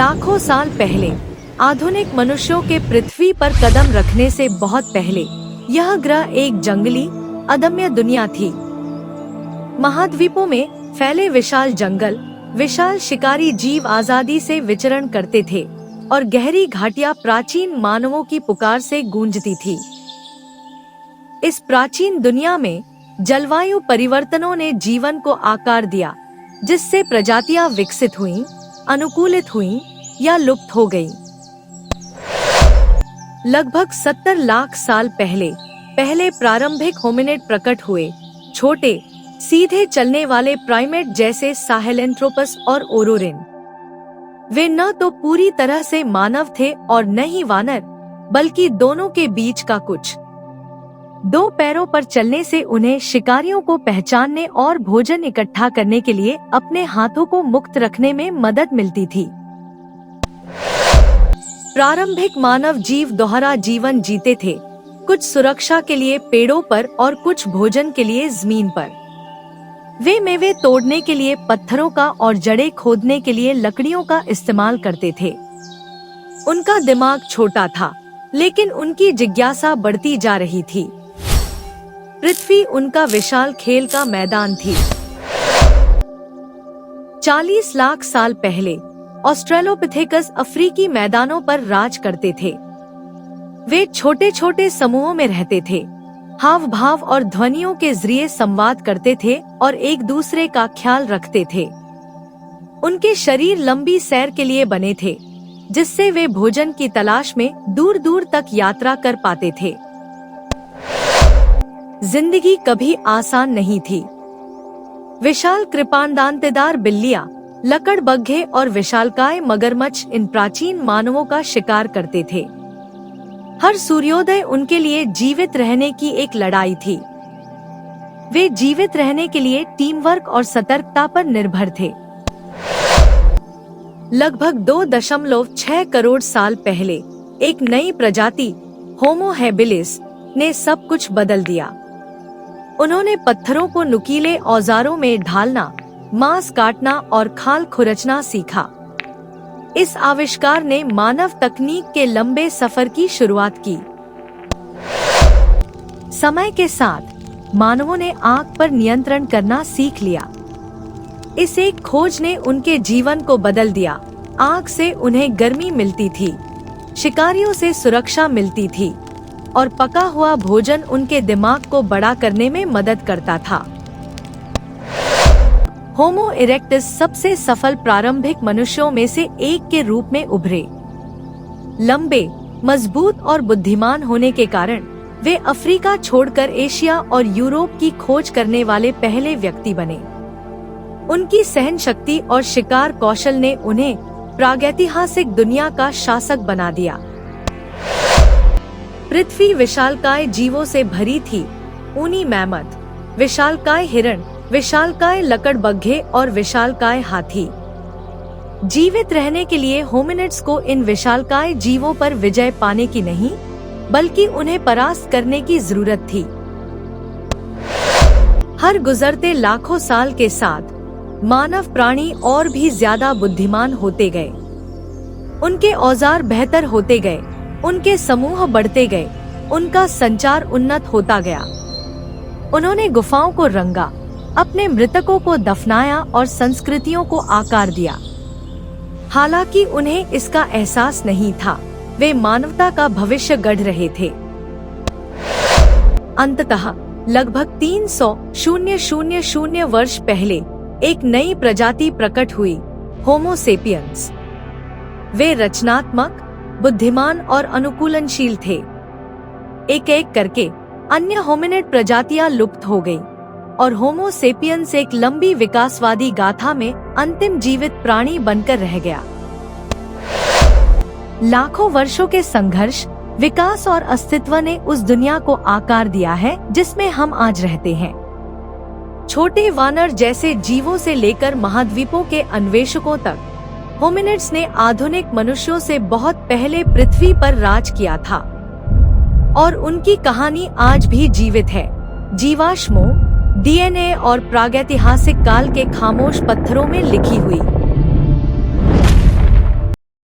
लाखों साल पहले आधुनिक मनुष्यों के पृथ्वी पर कदम रखने से बहुत पहले यह ग्रह एक जंगली अदम्य दुनिया थी। महाद्वीपों में फैले विशाल जंगल, विशाल शिकारी जीव आजादी से विचरण करते थे और गहरी घाटियां प्राचीन मानवों की पुकार से गूंजती थी। इस प्राचीन दुनिया में जलवायु परिवर्तनों ने जीवन को आकार दिया, जिससे प्रजातियां विकसित हुईं, अनुकूलित हुईं या लुप्त हो गईं। लगभग 70 लाख साल पहले प्रारंभिक होमिनिड प्रकट हुए। छोटे सीधे चलने वाले प्राइमेट जैसे साहेलेंथ्रोपस और ओरोरिन। वे न तो पूरी तरह से मानव थे और न ही वानर, बल्कि दोनों के बीच का कुछ। दो पैरों पर चलने से उन्हें शिकारियों को पहचानने और भोजन इकट्ठा करने के लिए अपने हाथों को मुक्त रखने में मदद मिलती थी। प्रारंभिक मानव जीव दोहरा जीवन जीते थे, कुछ सुरक्षा के लिए पेड़ों पर और कुछ भोजन के लिए जमीन पर। वे मेवे तोड़ने के लिए पत्थरों का और जड़ें खोदने के लिए लकड़ियों का इस्तेमाल करते थे। उनका दिमाग छोटा था, लेकिन उनकी जिज्ञासा बढ़ती जा रही थी। पृथ्वी उनका विशाल खेल का मैदान थी। 40 लाख साल पहले ऑस्ट्रेलोपिथेकस अफ्रीकी मैदानों पर राज करते थे। वे छोटे छोटे समूहों में रहते थे, हाव भाव और ध्वनियों के जरिए संवाद करते थे और एक दूसरे का ख्याल रखते थे। उनके शरीर लंबी सैर के लिए बने थे, जिससे वे भोजन की तलाश में दूर दूर तक यात्रा कर पाते थे। जिंदगी कभी आसान नहीं थी। विशाल कृपाणदांतेदार बिल्लियां, लकड़बग्घे और विशालकाय मगरमच्छ इन प्राचीन मानवों का शिकार करते थे। हर सूर्योदय उनके लिए जीवित रहने की एक लड़ाई थी। वे जीवित रहने के लिए टीम वर्क और सतर्कता पर निर्भर थे। लगभग 2.6 करोड़ साल पहले एक नई प्रजाति होमो हैबिलिस ने सब कुछ बदल दिया। उन्होंने पत्थरों को नुकीले औजारों में ढालना, मांस काटना और खाल खुरचना सीखा। इस आविष्कार ने मानव तकनीक के लंबे सफर की शुरुआत की। समय के साथ मानवों ने आग पर नियंत्रण करना सीख लिया। इस एक खोज ने उनके जीवन को बदल दिया। आग से उन्हें गर्मी मिलती थी, शिकारियों से सुरक्षा मिलती थी और पका हुआ भोजन उनके दिमाग को बड़ा करने में मदद करता था। होमो इरेक्टस सबसे सफल प्रारंभिक मनुष्यों में से एक के रूप में उभरे। लंबे, मजबूत और बुद्धिमान होने के कारण वे अफ्रीका छोड़कर एशिया और यूरोप की खोज करने वाले पहले व्यक्ति बने। उनकी सहन शक्ति और शिकार कौशल ने उन्हें प्रागैतिहासिक दुनिया का शासक बना दिया। पृथ्वी विशालकाय जीवों से भरी थी। ऊनी मैमथ, विशालकाय हिरण, विशालकाय लकड़बग्घे और विशालकाय हाथी। जीवित रहने के लिए होमिनिड्स को इन विशालकाय जीवों पर विजय पाने की नहीं, बल्कि उन्हें परास्त करने की जरूरत थी। हर गुजरते लाखों साल के साथ मानव प्राणी और भी ज्यादा बुद्धिमान होते गए। उनके औजार बेहतर होते गए, उनके समूह बढ़ते गए, उनका संचार उन्नत होता गया। उन्होंने गुफाओं को रंगा, अपने मृतकों को दफनाया और संस्कृतियों को आकार दिया। हालांकि उन्हें इसका एहसास नहीं था, वे मानवता का भविष्य गढ़ रहे थे। अंततः लगभग 300,000 वर्ष पहले एक नई प्रजाति प्रकट हुई, होमो सेपियंस। वे रचनात्मक, बुद्धिमान और अनुकूलनशील थे। एक एक करके अन्य होमिनिड प्रजातियां लुप्त हो गईं और होमो सेपियंस एक लंबी विकासवादी गाथा में अंतिम जीवित प्राणी बनकर रह गया। लाखों वर्षों के संघर्ष, विकास और अस्तित्व ने उस दुनिया को आकार दिया है जिसमें हम आज रहते हैं। छोटे वानर जैसे जीवों से लेकर महाद्वीपों के अन्वेषकों तक, होमिनिड्स ने आधुनिक मनुष्यों से बहुत पहले पृथ्वी पर राज किया था और उनकी कहानी आज भी जीवित है। जीवाश्मों, डीएनए और प्रागैतिहासिक काल के खामोश पत्थरों में लिखी हुई।